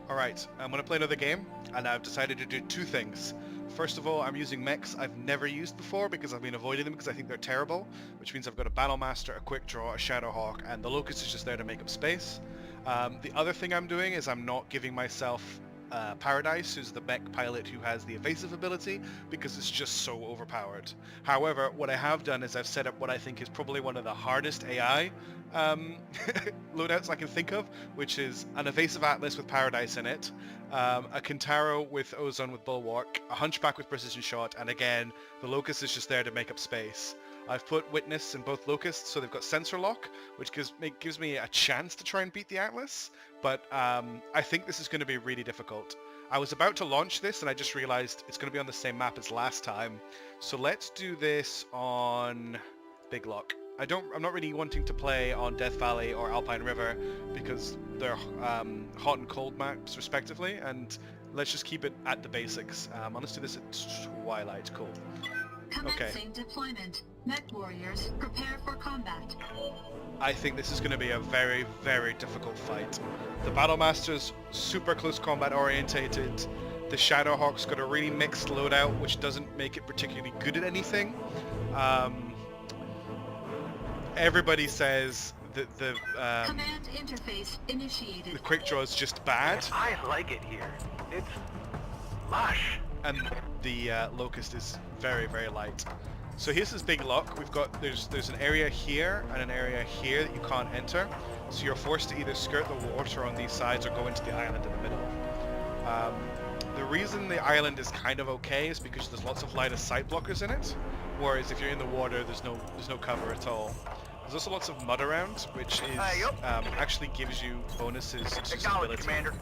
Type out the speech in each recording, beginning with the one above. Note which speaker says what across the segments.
Speaker 1: Alright, I'm going to play another game, and I've decided to do two things. First of all, I'm using mechs I've never used before because I've been avoiding them because I think they're terrible, which means I've got a Battlemaster, a Quick Draw, a Shadowhawk, and the Locust is just there to make up space. The other thing I'm doing is I'm not giving myself Paradise, who's the mech pilot who has the evasive ability, because it's just so overpowered. However, what I have done is I've set up what I think is probably one of the hardest AI loadouts I can think of, which is an evasive Atlas with Paradise in it, a Kintaro with Ozone with Bulwark, a Hunchback with Precision Shot, and again, the Locust is just there to make up space. I've put Witness in both Locusts, so they've got Sensor Lock, which gives me a chance to try and beat the Atlas, but I think this is going to be really difficult. I was about to launch this, and I just realized it's going to be on the same map as last time, so let's do this on Big Lock. I'm not really wanting to play on Death Valley or Alpine River because they're hot and cold maps respectively, and let's just keep it at the basics. Let's do this at Twilight. Cool.
Speaker 2: Commencing deployment. Mech warriors, prepare for combat.
Speaker 1: I think this is going to be a very, very difficult fight. The Battlemaster's super close combat orientated. The Shadowhawk's got a really mixed loadout, which doesn't make it particularly good at anything. Everybody says that the
Speaker 2: command interface initiated.
Speaker 1: The Quick Draw is just bad.
Speaker 3: I like it here. It's lush.
Speaker 1: And the Locust is very, very light. So here's this big lock. We've got there's an area here and an area here that you can't enter. So you're forced to either skirt the water on these sides or go into the island in the middle. The reason the island is kind of okay is because there's lots of line of sight blockers in it. Whereas if you're in the water, there's no cover at all. There's also lots of mud around, which is actually gives you bonuses to stability.
Speaker 3: Commander.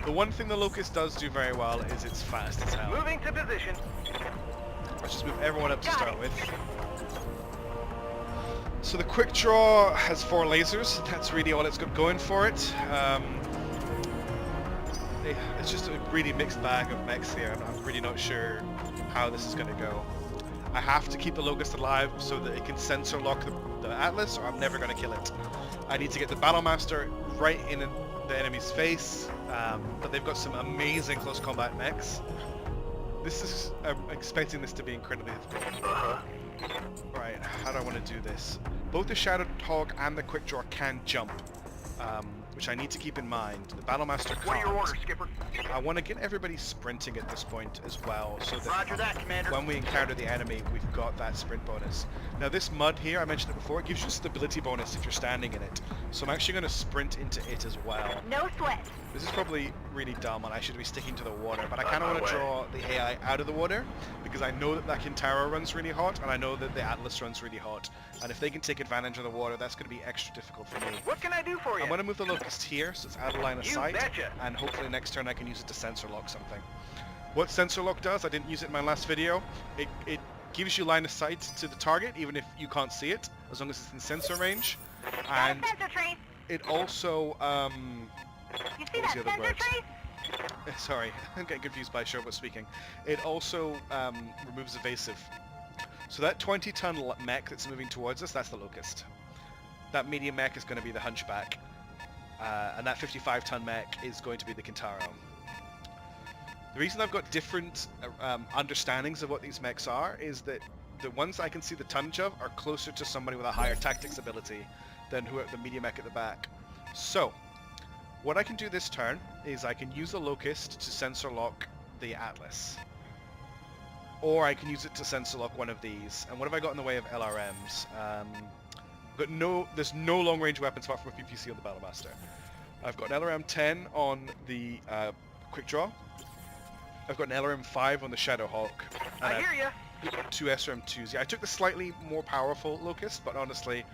Speaker 1: The one thing the Locust does do very well is it's fast as hell.
Speaker 3: Moving to position.
Speaker 1: Let's just move everyone up to start with. So the Quick Draw has 4 lasers. That's really all it's got going for it. It's just a really mixed bag of mechs here. I'm really not sure how this is going to go. I have to keep the Locust alive so that it can sensor lock the Atlas, or I'm never going to kill it. I need to get the Battlemaster right in the enemy's face, but they've got some amazing close combat mechs. I'm expecting this to be incredibly difficult. Right, how do I want to do this? Both the Shadowhawk and the Quick Draw can jump, which I need to keep in mind. The Battlemaster can't.
Speaker 3: What are your orders, Skipper?
Speaker 1: I want to get everybody sprinting at this point as well, so that
Speaker 3: Roger that, Commander.
Speaker 1: when we encounter the enemy, we've got that sprint bonus. Now this mud here, I mentioned it before, it gives you a stability bonus if you're standing in it. So I'm actually going to sprint into it as well.
Speaker 4: No sweat.
Speaker 1: This is probably really dumb and I should be sticking to the water, but I kind of want to draw the AI out of the water because I know that Kintaro runs really hot and I know that the Atlas runs really hot. And if they can take advantage of the water, that's going to be extra difficult for me.
Speaker 3: What can I do for you?
Speaker 1: I'm going to move the Locust here so it's out of line of sight.
Speaker 3: Betcha.
Speaker 1: And hopefully next turn I can use it to sensor lock something. What sensor lock does, I didn't use it in my last video, it gives you line of sight to the target even if you can't see it, as long as it's in sensor range. And
Speaker 4: Sensor trace.
Speaker 1: it also,
Speaker 4: You see
Speaker 1: what was
Speaker 4: that
Speaker 1: the other
Speaker 4: sensor
Speaker 1: word?
Speaker 4: trace?
Speaker 1: Sorry, I'm getting confused by Sherwood speaking. It also removes evasive. So that 20-ton mech that's moving towards us, that's the Locust. That medium mech is going to be the Hunchback. And that 55-ton mech is going to be the Kintaro. The reason I've got different understandings of what these mechs are is that the ones I can see the tonnage of are closer to somebody with a higher tactics ability than the medium mech at the back. So, what I can do this turn is I can use the Locust to sensor lock the Atlas. Or I can use it to sensor lock one of these. And what have I got in the way of LRMs? There's no long range weapons apart from a PPC on the Battlemaster. I've got an LRM 10 on the Quick Draw. I've got an LRM 5 on the Shadowhawk.
Speaker 3: I hear ya.
Speaker 1: 2 SRM 2s. Yeah, I took the slightly more powerful Locust, but honestly,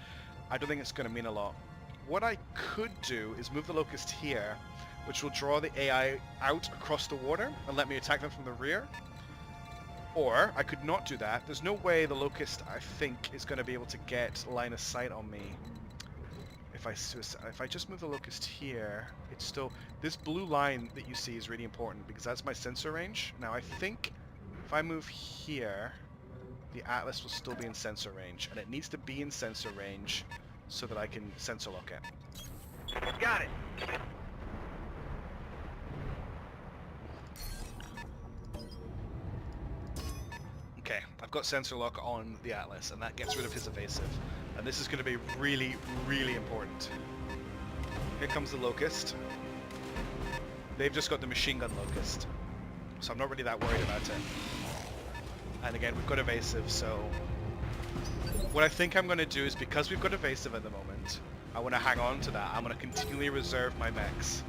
Speaker 1: I don't think it's going to mean a lot. What I could do is move the Locust here, which will draw the AI out across the water and let me attack them from the rear. Or I could not do that. There's no way the Locust, I think, is going to be able to get line of sight on me. If I just move the Locust here, it's still... This blue line that you see is really important because that's my sensor range. Now I think if I move here, the Atlas will still be in sensor range. And it needs to be in sensor range so that I can sensor lock it.
Speaker 3: Got it.
Speaker 1: got sensor lock on the Atlas, and that gets rid of his evasive. And this is going to be really, really important. Here comes the Locust. They've just got the machine gun Locust, so I'm not really that worried about it. And again, we've got evasive, so what I think I'm going to do is, because we've got evasive at the moment, I want to hang on to that. I'm going to continually reserve my mechs.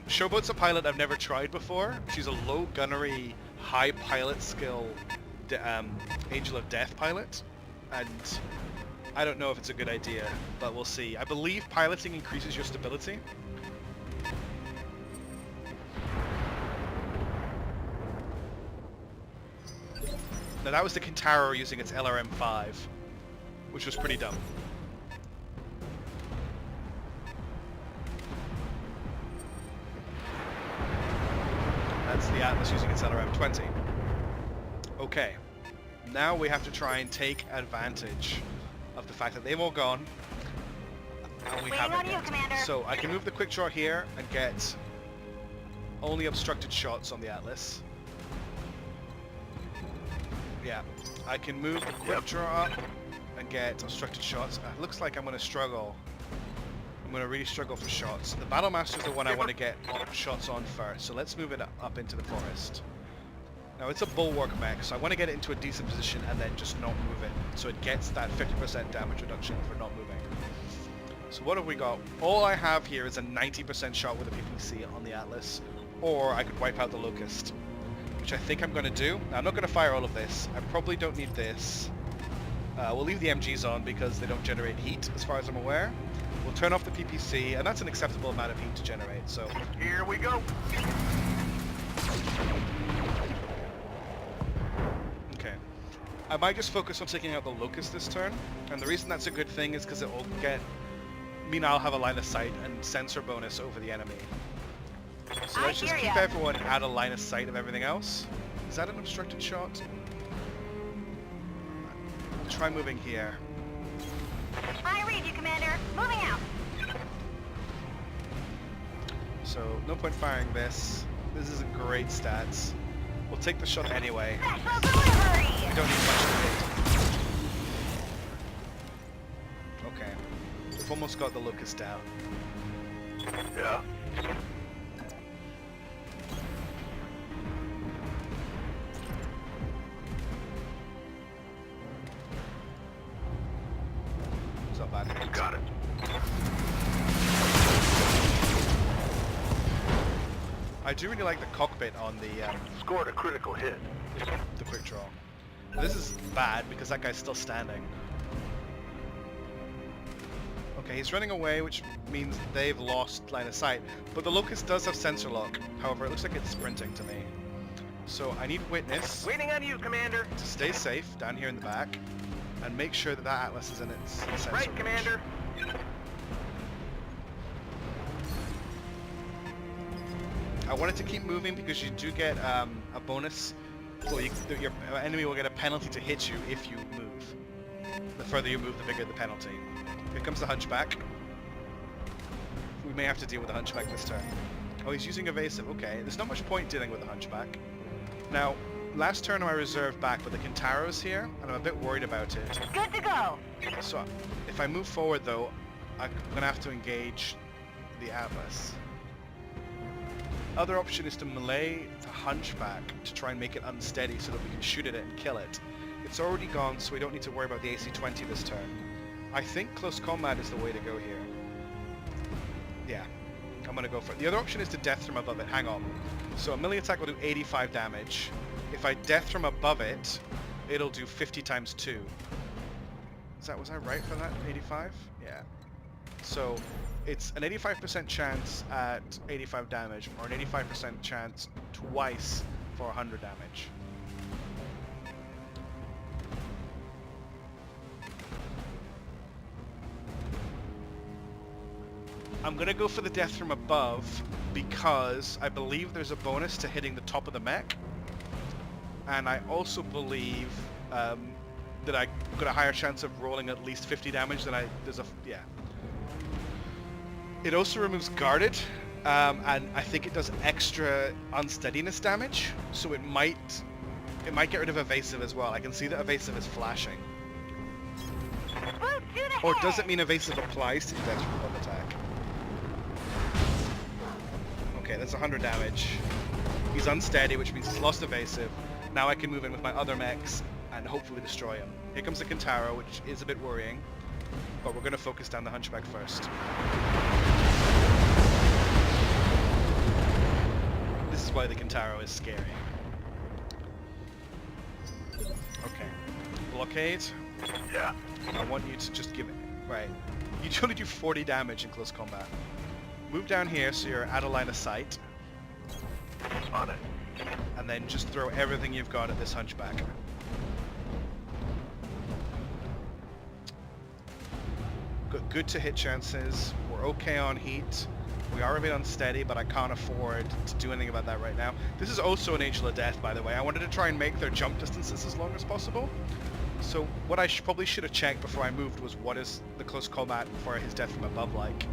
Speaker 1: Showboat's a pilot I've never tried before. She's a low gunnery, high pilot skill Angel of Death pilot, and I don't know if it's a good idea, but we'll see. I believe piloting increases your stability. Now that was the Kintaro using its LRM-5, which was pretty dumb. That's the Atlas using its LRM-20. Okay, now we have to try and take advantage of the fact that they've all gone, and we haven't yet. So I can move the quick draw here and get only obstructed shots on the Atlas. Yeah, I can move the quick draw up and get obstructed shots. Looks like I'm going to struggle. I'm going to really struggle for shots. The Battlemaster is the one I want to get shots on first, so let's move it up into the forest. Now it's a bulwark mech, so I want to get it into a decent position and then just not move it, so it gets that 50% damage reduction for not moving. So what have we got? All I have here is a 90% shot with a PPC on the Atlas, or I could wipe out the Locust, which I think I'm going to do. Now I'm not going to fire all of this. I probably don't need this. We'll leave the MGs on because they don't generate heat as far as I'm aware. We'll turn off the PPC, and that's an acceptable amount of heat to generate, so...
Speaker 3: Here we go.
Speaker 1: Okay. I might just focus on taking out the Locust this turn, and the reason that's a good thing is because it will mean I'll have a line of sight and sensor bonus over the enemy. So let's just keep everyone out of line of sight of everything else. Is that an obstructed shot? I'll try moving here.
Speaker 4: I read you, Commander. Moving out.
Speaker 1: So no point firing this. This isn't great stats. We'll take the shot anyway.
Speaker 4: Special delivery.
Speaker 1: We don't need much to hit. Okay. We've almost got the Locust down.
Speaker 3: Yeah.
Speaker 1: It's not bad.
Speaker 3: Got it.
Speaker 1: I do really like the cockpit on the
Speaker 3: Scored a critical hit.
Speaker 1: quick draw. This is bad because that guy's still standing. Okay, he's running away, which means they've lost line of sight. But the Locust does have sensor lock. However, it looks like it's sprinting to me. So I need Witness
Speaker 3: Waiting on you, Commander.
Speaker 1: to stay safe down here in the back and make sure that that Atlas is in its sensor
Speaker 3: Right,
Speaker 1: range.
Speaker 3: Commander.
Speaker 1: I wanted to keep moving because you do get a bonus. Well, your enemy will get a penalty to hit you if you move. The further you move, the bigger the penalty. Here comes the Hunchback. We may have to deal with the Hunchback this turn. Oh, he's using evasive. Okay, there's not much point dealing with the Hunchback. Now, last turn I reserved back, but the Kintaro's here, and I'm a bit worried about it.
Speaker 4: Good to go.
Speaker 1: So, if I move forward though, I'm going to have to engage the Atlas. Other option is to melee the Hunchback to try and make it unsteady so that we can shoot at it and kill it. It's already gone, so we don't need to worry about the AC-20 this turn. I think close combat is the way to go here. Yeah, I'm going to go for it. The other option is to death from above it. Hang on. So a melee attack will do 85 damage. If I death from above it, it'll do 50 times 2. Was I right for that? 85? Yeah. So it's an 85% chance at 85 damage, or an 85% chance twice for 100 damage. I'm gonna go for the death from above because I believe there's a bonus to hitting the top of the mech, and I also believe that I got a higher chance of rolling at least 50 damage than yeah. It also removes guarded, and I think it does extra unsteadiness damage, so it might It might get rid of evasive as well. I can see that evasive is flashing.
Speaker 4: Boot to the
Speaker 1: Or
Speaker 4: head.
Speaker 1: does it mean evasive applies to death from above attack? Okay, that's 100 damage. He's unsteady, which means he's lost evasive. Now I can move in with my other mechs and hopefully destroy him. Here comes the Kintaro, which is a bit worrying. But we're going to focus down the Hunchback first. This is why the Kintaro is scary. Okay. Blockade.
Speaker 3: Yeah.
Speaker 1: I want you to just give it... Right. You only do 40 damage in close combat. Move down here so you're out of line of sight.
Speaker 3: On it.
Speaker 1: And then just throw everything you've got at this Hunchback. Got good to hit chances. We're okay on heat. We are a bit unsteady, but I can't afford to do anything about that right now. This is also an Angel of Death, by the way. I wanted to try and make their jump distances as long as possible. So what I probably should have checked before I moved was what is the close combat for his death from above like.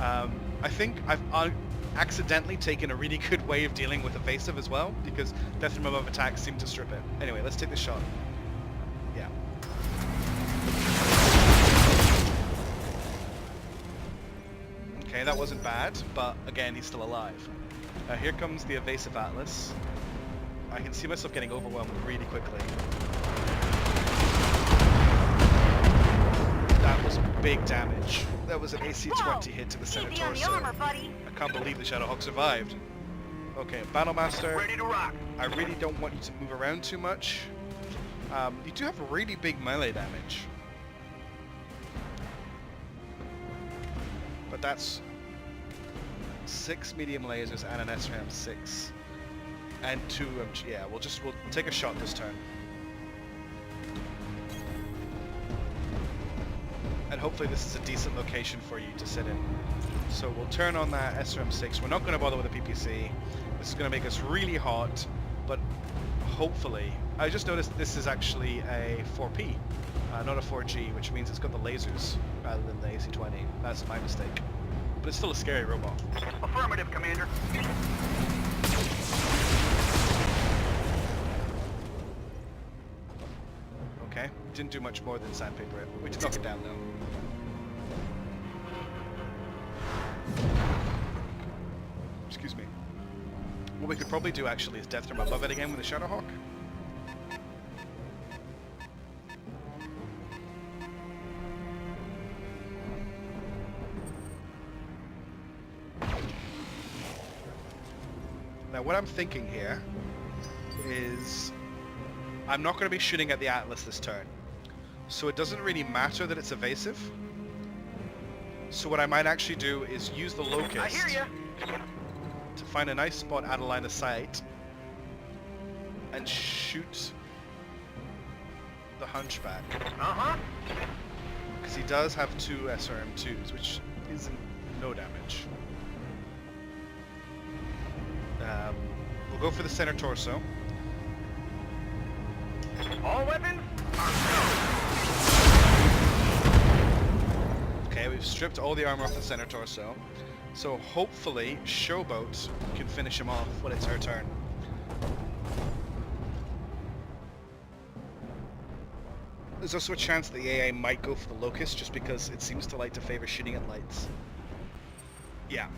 Speaker 1: I think I've accidentally taken a really good way of dealing with evasive as well, because death from above attacks seem to strip it. Anyway, let's take the shot. Yeah. Okay, that wasn't bad, but again, he's still alive. Here comes the evasive Atlas. I can see myself getting overwhelmed really quickly. That was big damage. That was an AC 20 hit to the center
Speaker 4: Easy on the
Speaker 1: torso.
Speaker 4: armor, buddy.
Speaker 1: I can't believe the Shadowhawk survived. Okay, Battlemaster.
Speaker 3: Ready to rock.
Speaker 1: I really don't want you to move around too much. You do have really big melee damage. But that's 6 medium lasers and an SRAM 6. And 2 MG. Yeah, we'll take a shot this turn. And hopefully this is a decent location for you to sit in. So we'll turn on that SRAM 6. We're not going to bother with a PPC. This is going to make us really hot, but hopefully... I just noticed this is actually a 4P, not a 4G, which means it's got the lasers rather than the AC-20. That's my mistake. But it's still a scary robot.
Speaker 3: Affirmative, Commander.
Speaker 1: Okay, didn't do much more than sandpaper it. We did knock it down though. Excuse me. What we could probably do actually is death from above it again with the Shadowhawk. Now what I'm thinking here is I'm not going to be shooting at the Atlas this turn, so it doesn't really matter that it's evasive. So what I might actually do is use the Locust
Speaker 3: I hear ya.
Speaker 1: to find a nice spot out of line of sight and shoot the Hunchback.
Speaker 3: Uh-huh.
Speaker 1: Because he does have 2 SRM2s, which isn't no damage. We'll go for the center torso.
Speaker 3: All weapons are go.
Speaker 1: Okay, we've stripped all the armor off the center torso. So hopefully Showboat can finish him off when it's her turn. There's also a chance the AA might go for the Locust just because it seems to like to favor shooting at lights. Yeah.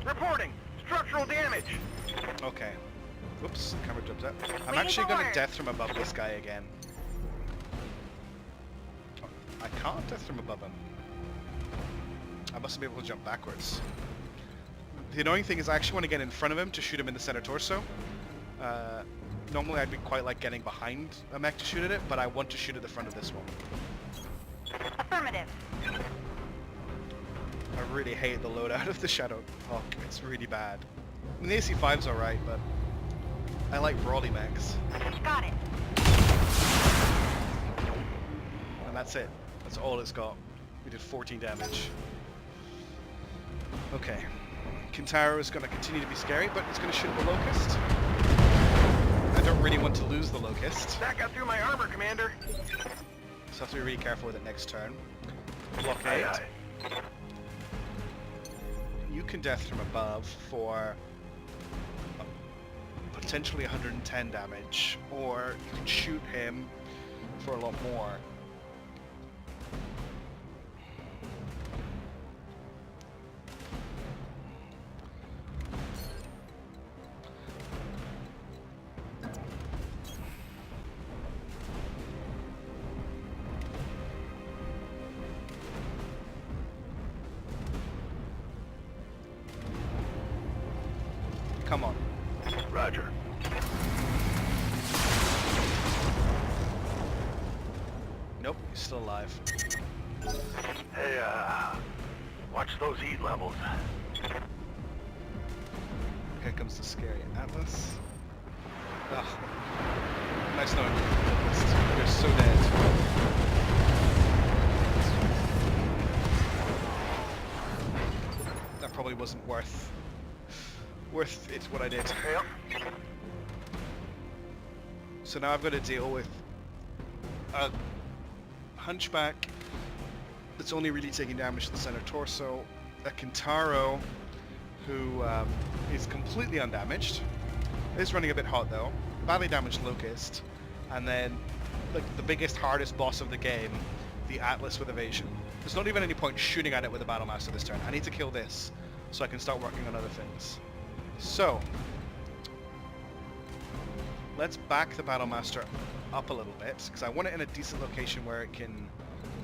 Speaker 3: Reporting. Structural damage.
Speaker 1: Okay. Whoops, camera jumps out. I'm
Speaker 4: Waiting
Speaker 1: actually
Speaker 4: for
Speaker 1: going to
Speaker 4: orders.
Speaker 1: death from above this guy again. Oh, I can't death from above him. I mustn't be able to jump backwards. The annoying thing is I actually want to get in front of him to shoot him in the center torso. Normally I'd be quite like getting behind a mech to shoot at it, but I want to shoot at the front of this one.
Speaker 4: Affirmative.
Speaker 1: I really hate the loadout of the Shadowhawk. It's really bad. I mean, the AC-5's alright, but I like brawly mechs.
Speaker 4: Got it.
Speaker 1: And that's it. That's all it's got. We did 14 damage. Okay. Kintaro is going to continue to be scary, but it's going to shoot the Locust. I don't really want to lose the Locust,
Speaker 3: That got through my armor, Commander.
Speaker 1: so I have to be really careful with it next turn.
Speaker 3: Aye,
Speaker 1: Blockade.
Speaker 3: aye.
Speaker 1: you can death from above for potentially 110 damage, or you can shoot him for a lot more. Come on.
Speaker 3: Roger.
Speaker 1: Nope, he's still alive.
Speaker 3: Hey, watch those heat levels.
Speaker 1: Here comes the scary Atlas. Ugh. Nice knowing you. You're so dead. That probably wasn't worth it, what I did.
Speaker 3: Yep.
Speaker 1: So now I've got to deal with a hunchback that's only really taking damage to the center torso, a Kintaro who is completely undamaged, is running a bit hot though, badly damaged Locust, and then like the biggest, hardest boss of the game, the Atlas with evasion. There's not even any point shooting at it with a Battlemaster this turn. I need to kill this so I can start working on other things. So, let's back the Battlemaster up a little bit, because I want it in a decent location where it can...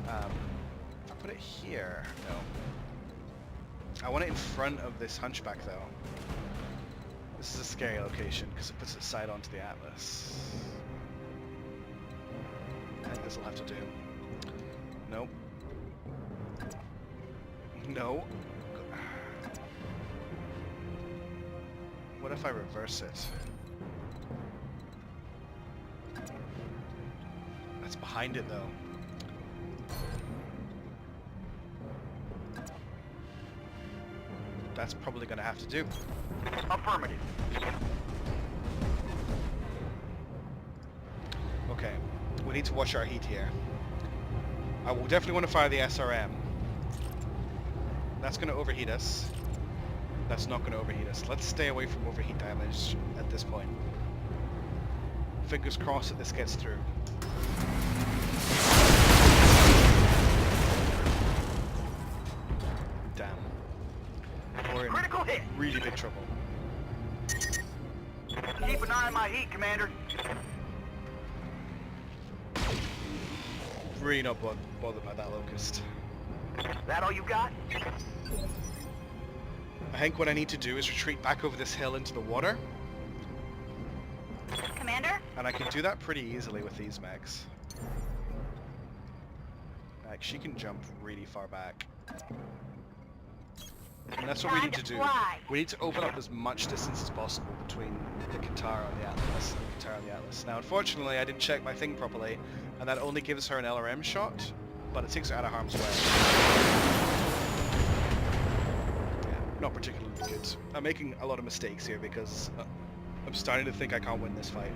Speaker 1: if I put it here... No. I want it in front of this hunchback, though. This is a scary location, because it puts it side onto the Atlas. I think this will have to do. Nope. No. What if I reverse it? That's behind it though. That's probably gonna have to do.
Speaker 3: Affirmative.
Speaker 1: Okay, we need to watch our heat here. I will definitely want to fire the SRM. That's gonna overheat us. That's not going to overheat us. Let's stay away from overheat damage at this point. Fingers crossed that this gets through. Damn. We're in
Speaker 3: Critical hit.
Speaker 1: really big trouble.
Speaker 3: Keep an eye on my heat, Commander.
Speaker 1: Really not bothered by that Locust.
Speaker 3: That all you got?
Speaker 1: I think what I need to do is retreat back over this hill into the water.
Speaker 4: Commander?
Speaker 1: And I can do that pretty easily with these mechs. Like, she can jump really far back. And that's what we need to do. We need to open up as much distance as possible between the Kintaro and the Atlas. Now, unfortunately, I didn't check my thing properly, and that only gives her an LRM shot, but it takes her out of harm's way. Not particularly good. I'm making a lot of mistakes here because I'm starting to think I can't win this fight.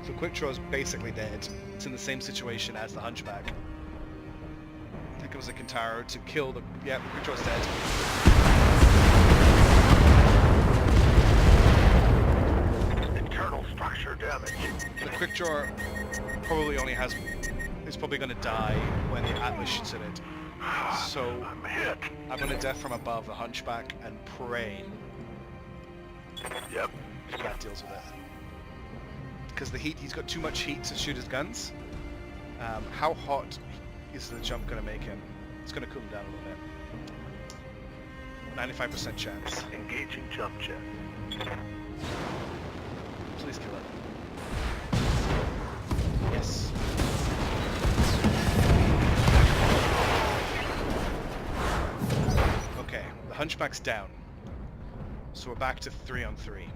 Speaker 1: So Quick Draw is basically dead. It's in the same situation as the Hunchback. I think it was a Kintaro to kill the... Yeah, Quick Draw's dead.
Speaker 3: Internal structure damage.
Speaker 1: The Quick Draw probably only has... is probably going to die when the Atlas shoots at it. So
Speaker 3: I'm hit.
Speaker 1: I'm going to death from above the Hunchback and pray
Speaker 3: Yep.
Speaker 1: that deals with it. Because the heat, he's got too much heat to shoot his guns. How hot is the jump going to make him? It's going to cool him down a little bit. 95% chance.
Speaker 3: Engaging jump jet.
Speaker 1: Please kill it. Yes. Okay, the Hunchback's down. So we're back to 3-on-3.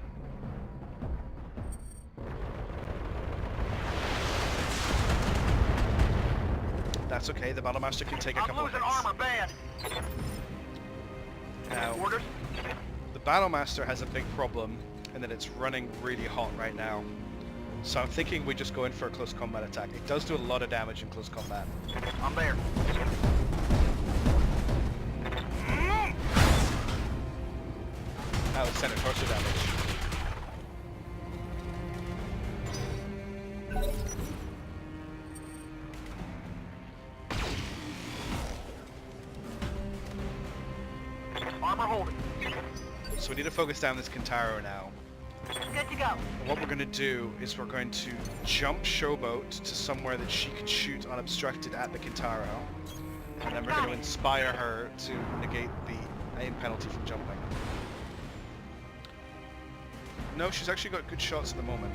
Speaker 1: That's okay, the Battlemaster can take a couple of
Speaker 3: I'm
Speaker 1: hits.
Speaker 3: losing armor band.
Speaker 1: Now,
Speaker 3: Orders?
Speaker 1: the Battlemaster has a big problem in that it's running really hot right now. So I'm thinking we just go in for a close combat attack. It does do a lot of damage in close combat.
Speaker 3: I'm there.
Speaker 1: That was center torso damage.
Speaker 3: Armor holding.
Speaker 1: So we need to focus down this Kintaro now.
Speaker 4: Good to go.
Speaker 1: And what we're going to do is we're going to jump Showboat to somewhere that she can shoot unobstructed at the Kintaro. And then we're going to inspire her to negate the aim penalty from jumping. No, she's actually got good shots at the moment.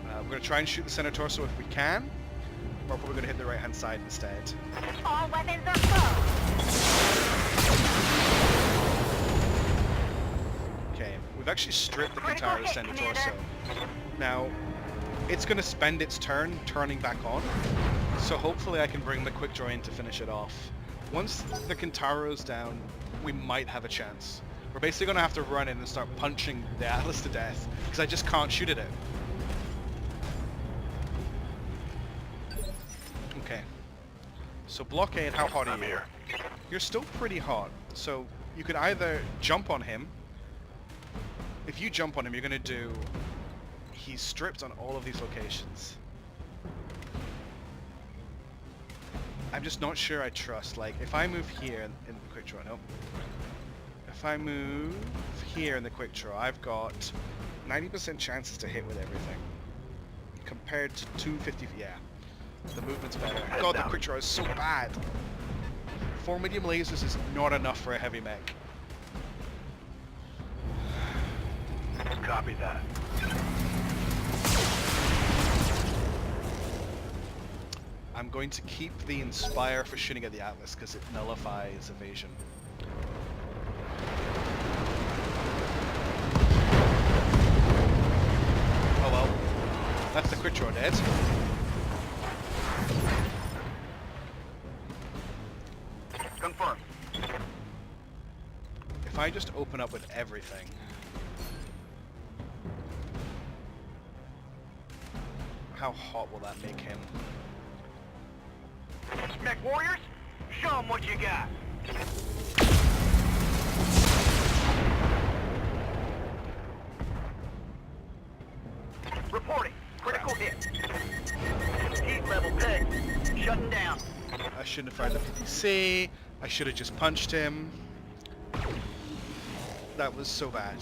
Speaker 1: We're going to try and shoot the center torso if we can. Or we're probably going to hit the right hand side instead.
Speaker 4: All weapons are full.
Speaker 1: Okay, we've actually stripped the
Speaker 4: Critical
Speaker 1: Kintaro's
Speaker 4: hit,
Speaker 1: center
Speaker 4: Commander.
Speaker 1: torso. Now, it's going to spend its turn turning back on, so hopefully I can bring the quick draw in to finish it off. Once the Kintaro's down, we might have a chance. We're basically going to have to run in and start punching the Atlas to death, because I just can't shoot at it. Okay. So blockade, how hot are you?
Speaker 3: Here.
Speaker 1: You're still pretty hot, so you could either jump on him. If you jump on him, you're going to do... He's stripped on all of these locations. I'm just not sure I trust. Like, if I move here in the quick draw, no. If I move here in the quick draw, I've got 90% chances to hit with everything. Compared to 250, yeah. The movement's better. God, the quick draw is so bad. 4 medium lasers is not enough for a heavy mech.
Speaker 3: Copy that.
Speaker 1: I'm going to keep the Inspire for shooting at the Atlas because it nullifies evasion. Oh well. That's the quick draw dead.
Speaker 3: Confirmed.
Speaker 1: If I just open up with everything... How hot will that make him?
Speaker 3: Mech warriors, show them what you got. Reporting. Critical hit. Heat level pegged. Shutting down.
Speaker 1: I shouldn't have fired the PPC. I should have just punched him. That was so bad.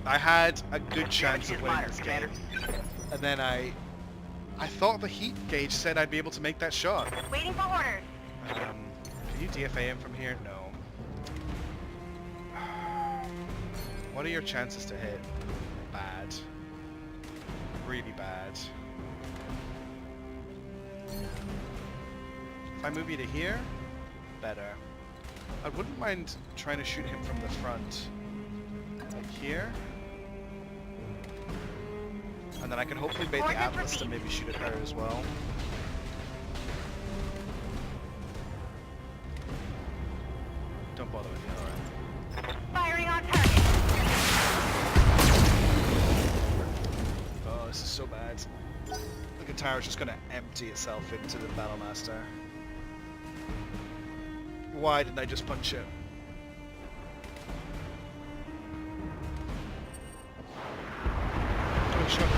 Speaker 1: I had a good chance of winning this game. And then I thought the heat gauge said I'd be able to make that shot.
Speaker 4: Waiting for orders.
Speaker 1: Can you DFA him from here? No. What are your chances to hit? Bad. Really bad. If I move you to here, better. I wouldn't mind trying to shoot him from the front. Like here. And then I can hopefully bait the Atlas to maybe shoot at her as well. Don't bother with the other end.
Speaker 4: Firing on target.
Speaker 1: Oh, this is so bad. The Guitar's just gonna empty itself into the Battlemaster. Why didn't I just punch it? Oh, shut.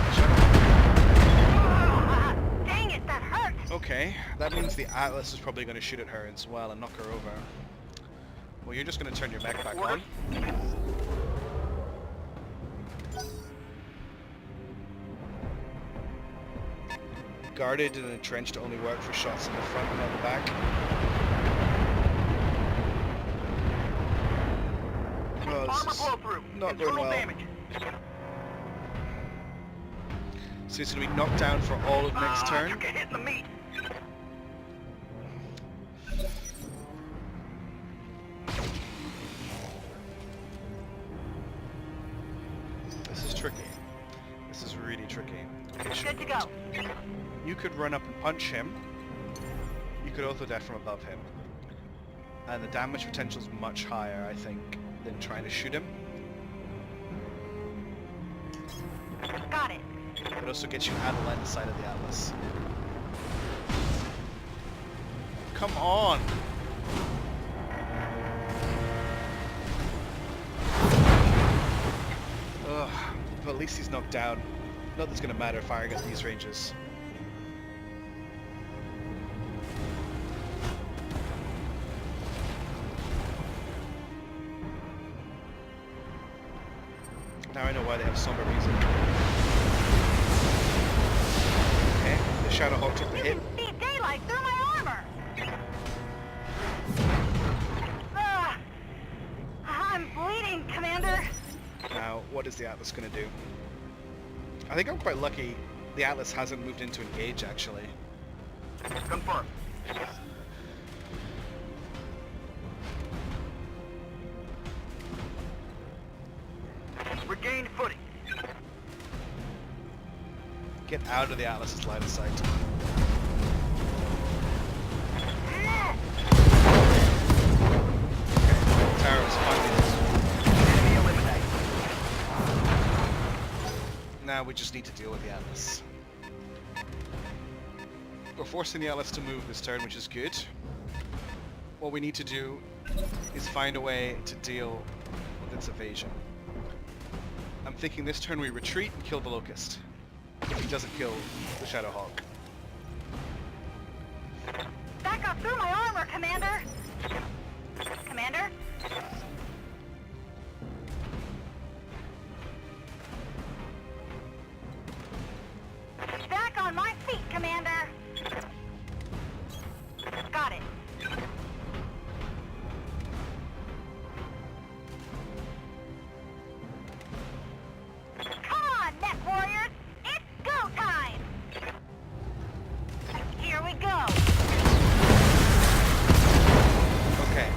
Speaker 4: Dang it, that hurt.
Speaker 1: Okay, that means the Atlas is probably going to shoot at her as well and knock her over. Well, you're just going to turn your mech back on. Guarded and entrenched only work for shots in the front and not the back. Oh,
Speaker 3: Armor
Speaker 1: this is
Speaker 3: blow through.
Speaker 1: not going
Speaker 3: Internal
Speaker 1: well.
Speaker 3: damage.
Speaker 1: So he's going to be knocked down for all of next turn.
Speaker 3: Took a hit in the meat.
Speaker 1: This is tricky. This is really tricky. Okay,
Speaker 4: Good to go.
Speaker 1: You could run up and punch him. You could also death from above him. And the damage potential is much higher, I think, than trying to shoot him.
Speaker 4: Got it.
Speaker 1: The It also gets you out of line side of the Atlas. Come on! Ugh, but at least he's knocked down. Nothing's gonna matter firing at these ranges. Now I know why they have somber music. Okay, the Shadowhawk took the
Speaker 4: You
Speaker 1: hit.
Speaker 4: can see daylight through my armor. I'm bleeding, Commander.
Speaker 1: Now, what is the Atlas gonna do? I think I'm quite lucky the Atlas hasn't moved into engage, actually.
Speaker 3: Confirmed. Regained footing.
Speaker 1: Get out of the Atlas's line of sight. Towers,
Speaker 3: Enemy eliminated.
Speaker 1: now we just need to deal with the Atlas. We're forcing the Atlas to move this turn, which is good. What we need to do is find a way to deal with its evasion. I'm thinking this turn we retreat and kill the Locust. If he doesn't kill the Shadowhawk.
Speaker 4: Back up through my armor, Commander. Commander? Back on my feet, Commander. Got it. Come on, Net Warriors! It's go time! Here we go!
Speaker 1: Okay.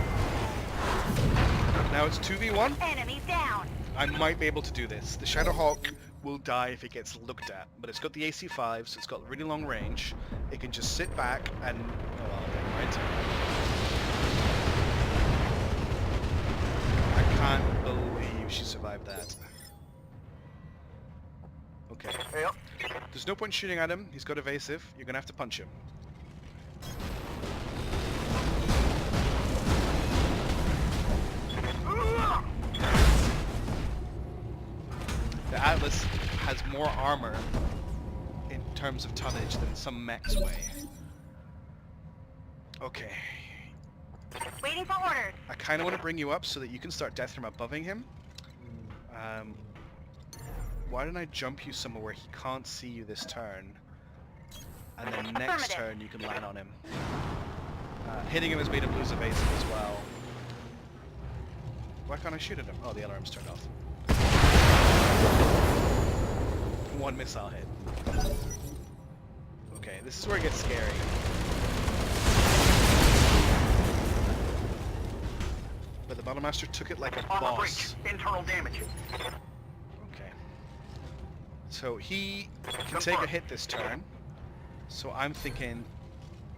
Speaker 1: Now it's 2v1.
Speaker 4: Enemy down!
Speaker 1: I might be able to do this. The Shadowhawk will die if it gets looked at, but it's got the AC-5, so it's got really long range. It can just sit back and... Oh, well, okay, right. I can't believe she survived that. Okay.
Speaker 3: Yep.
Speaker 1: There's no point shooting at him. He's got evasive. You're going to have to punch him. The Atlas has more armor in terms of tonnage than some mechs weigh. Okay.
Speaker 4: Waiting for orders.
Speaker 1: I kind of want to bring you up so that you can start death from aboveing him. Why don't I jump you somewhere where he can't see you this turn, and then next
Speaker 4: Affirmative.
Speaker 1: turn you can land on him. Hitting him has made him lose evasive as well. Why can't I shoot at him? Oh, the alarm's turned off. One missile hit. Okay, this is where it gets scary. But the Battlemaster took it like a
Speaker 3: On the
Speaker 1: boss.
Speaker 3: breach. Internal damage.
Speaker 1: Okay. So he can take a hit this turn. So I'm thinking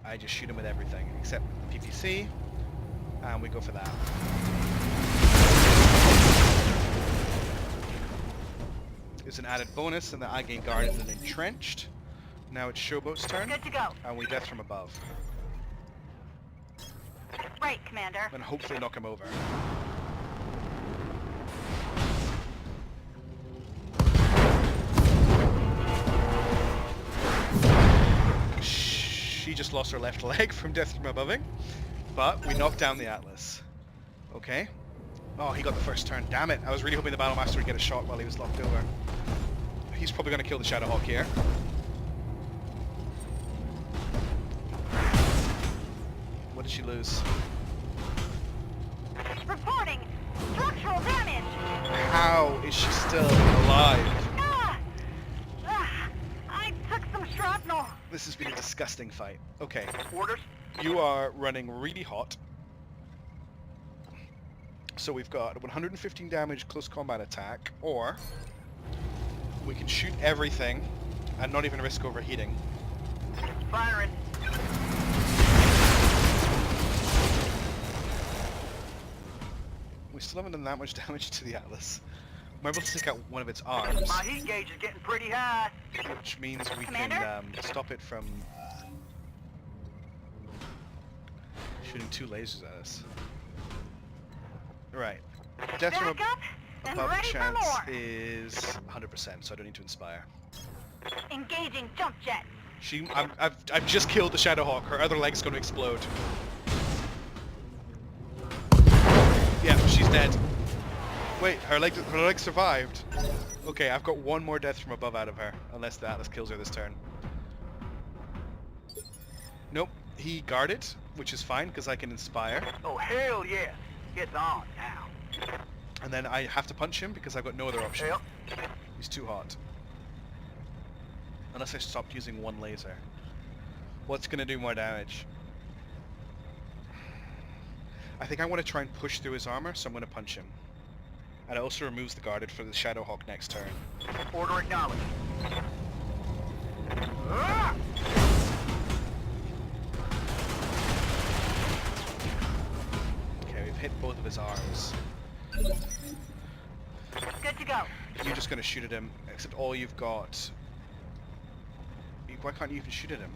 Speaker 1: I just shoot him with everything except PPC, and we go for that. It's an added bonus, and that I gain guarded and entrenched. Now it's Showboat's turn,
Speaker 4: Good to go.
Speaker 1: and we death from above,
Speaker 4: Right, Commander.
Speaker 1: and hopefully knock him over. She just lost her left leg from death from aboving, but we knocked down the Atlas. Okay. Oh, he got the first turn. Damn it! I was really hoping the Battlemaster would get a shot while he was locked over. He's probably going to kill the Shadowhawk here. What did she lose?
Speaker 4: Reporting structural damage.
Speaker 1: How is she still alive?
Speaker 4: I took some shrapnel.
Speaker 1: This has been a disgusting fight. Okay,
Speaker 3: Orders.
Speaker 1: you are running really hot. So we've got 115 damage close combat attack, or we can shoot everything and not even risk overheating.
Speaker 3: Firing.
Speaker 1: We still haven't done that much damage to the Atlas. I'm able to take out one of its arms,
Speaker 3: My heat gauge is getting pretty high.
Speaker 1: which means we
Speaker 4: Commander?
Speaker 1: can stop it from shooting 2 lasers at us. Right. Death from
Speaker 4: Back up and
Speaker 1: above
Speaker 4: ready for
Speaker 1: chance
Speaker 4: more.
Speaker 1: is 100%, so I don't need to inspire.
Speaker 4: Engaging jump jet.
Speaker 1: I've just killed the Shadowhawk. Her other leg's going to explode. Yeah, she's dead. Wait, her leg survived. Okay, I've got 1 more death from above out of her, unless the Atlas kills her this turn. Nope, he guarded, which is fine because I can inspire,
Speaker 3: Oh, hell yeah. It's on now.
Speaker 1: and then I have to punch him because I've got no other option.
Speaker 3: Yep.
Speaker 1: He's too hot. Unless I stopped using 1 laser. What's going to do more damage? I think I want to try and push through his armor, so I'm going to punch him. And it also removes the guarded for the Shadowhawk next turn.
Speaker 3: Order acknowledged. Ah!
Speaker 1: Okay, we've hit both of his arms.
Speaker 4: Good to go.
Speaker 1: You're just going to shoot at him, except all you've got... Why can't you even shoot at him?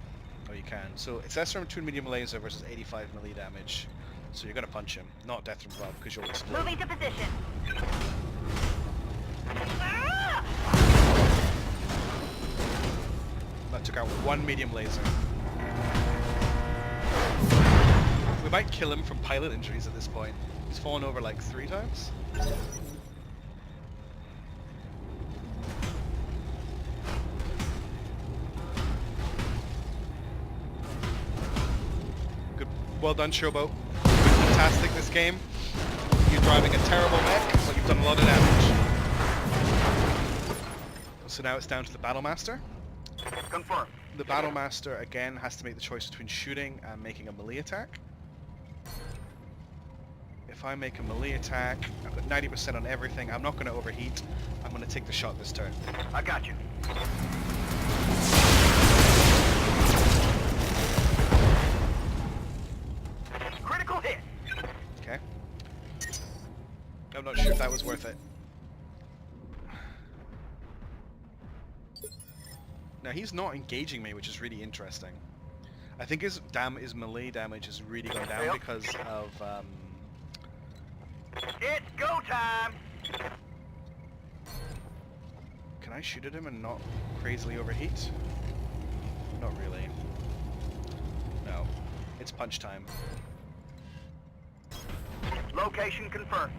Speaker 1: Oh, you can. So it's Death from Twin Medium Laser versus 85 melee damage. So you're going to punch him, not Death from above, because you'll explode.
Speaker 4: Moving to position. Ah!
Speaker 1: That took out 1 medium laser. We might kill him from pilot injuries at this point. He's fallen over like 3 times. Good. Well done, Showboat. Fantastic this game. You're driving a terrible mech, but you've done a lot of damage. So now it's down to the Battlemaster.
Speaker 3: Confirmed.
Speaker 1: The Battlemaster again has to make the choice between shooting and making a melee attack. If I make a melee attack, I've got 90% on everything. I'm not going to overheat. I'm going to take the shot this turn.
Speaker 3: I got you. Critical hit.
Speaker 1: Okay. I'm not sure if that was worth it. Now he's not engaging me, which is really interesting. I think his melee damage has really gone down
Speaker 3: Yep.
Speaker 1: because of
Speaker 3: It's go time.
Speaker 1: Can I shoot at him and not crazily overheat? Not really. No. It's punch time.
Speaker 3: Location confirmed.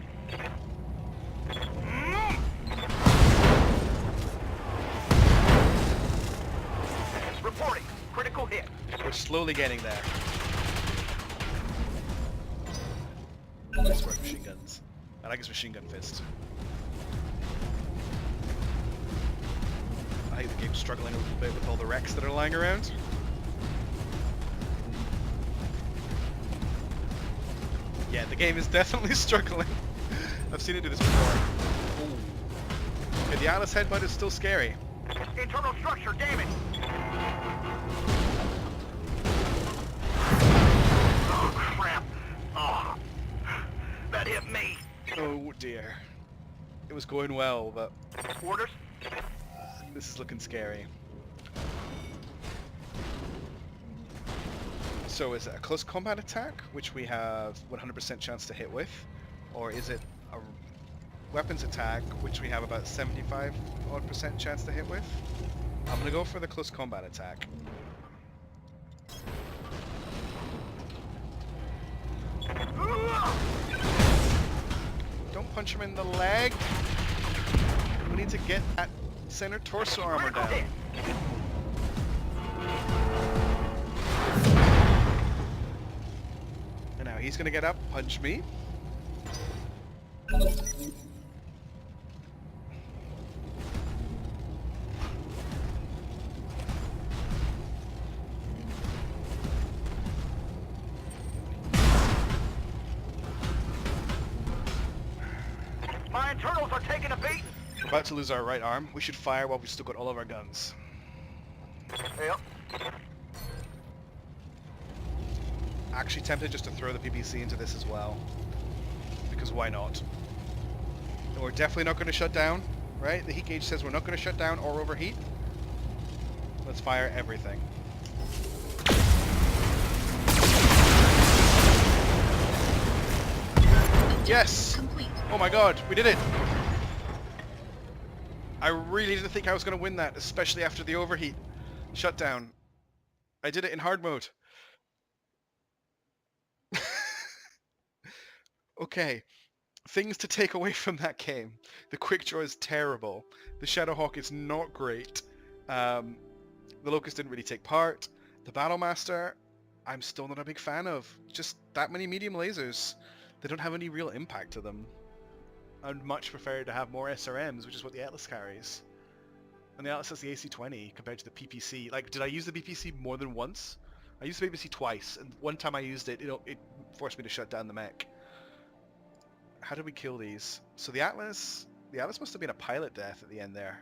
Speaker 3: Reporting. Critical hit.
Speaker 1: We're slowly getting there. Nice work, machine guns. I like his machine gun fist. I think the game's struggling a little bit with all the wrecks that are lying around. Yeah, the game is definitely struggling. I've seen it do this before. Ooh. Okay, the Atlas headbutt is still scary.
Speaker 3: Internal structure damaged. Oh, crap. Oh, that hit me.
Speaker 1: Oh dear. It was going well, but
Speaker 3: Orders?
Speaker 1: this is looking scary. So is it a close combat attack, which we have 100% chance to hit with? Or is it a weapons attack, which we have about 75% chance to hit with? I'm gonna go for the close combat attack. Don't punch him in the leg. We need to get that center torso armor
Speaker 3: Critical
Speaker 1: down.
Speaker 3: hit.
Speaker 1: And now he's gonna get up, punch me.
Speaker 3: My internals are taking a beating.
Speaker 1: We're about to lose our right arm. We should fire while we've still got all of our guns.
Speaker 3: Yep.
Speaker 1: Actually tempted just to throw the PPC into this as well. Because why not? We're definitely not going to shut down, right? The heat gauge says we're not going to shut down or overheat. Let's fire everything. Yes!
Speaker 2: Complete.
Speaker 1: Oh my god, we did it! I really didn't think I was going to win that, especially after the overheat shutdown. I did it in hard mode. Okay, things to take away from that game. The quick draw is terrible. The Shadowhawk is not great. The Locust didn't really take part. The Battlemaster, I'm still not a big fan of. Just that many medium lasers. They don't have any real impact to them. I'd much prefer to have more SRMs, which is what the Atlas carries. And the Atlas has the AC-20 compared to the PPC. Like, did I use the PPC more than once? I used the PPC twice, and one time I used it, it forced me to shut down the mech. How did we kill these? So the Atlas must have been a pilot death at the end there.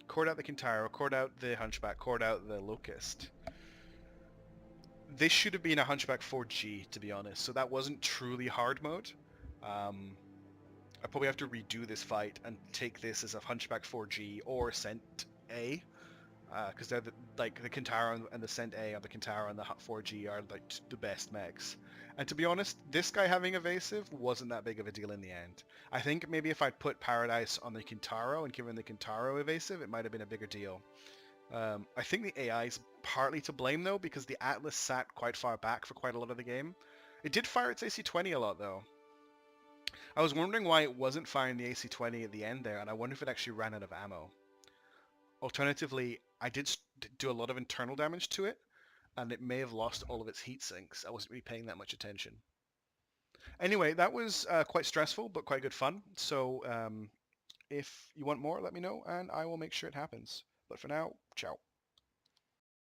Speaker 1: Cored out the Kintaro, cored out the Hunchback, cored out the Locust. This should have been a Hunchback 4G, to be honest, so that wasn't truly hard mode. I probably have to redo this fight and take this as a Hunchback 4G or Ascent A, because they're the Kintaro and the Ascent A or the Kintaro and the 4G are like the best mechs. And to be honest, this guy having evasive wasn't that big of a deal in the end. I think maybe if I'd put Paradise on the Kintaro and given the Kintaro evasive, it might have been a bigger deal. I think the AI is partly to blame though, because the Atlas sat quite far back for quite a lot of the game. It did fire its AC-20 a lot though. I was wondering why it wasn't firing the AC-20 at the end there, and I wonder if it actually ran out of ammo. Alternatively, I did do a lot of internal damage to it, and it may have lost all of its heat sinks. I wasn't really paying that much attention. Anyway, that was quite stressful, but quite good fun. So if you want more, let me know, and I will make sure it happens. But for now, ciao.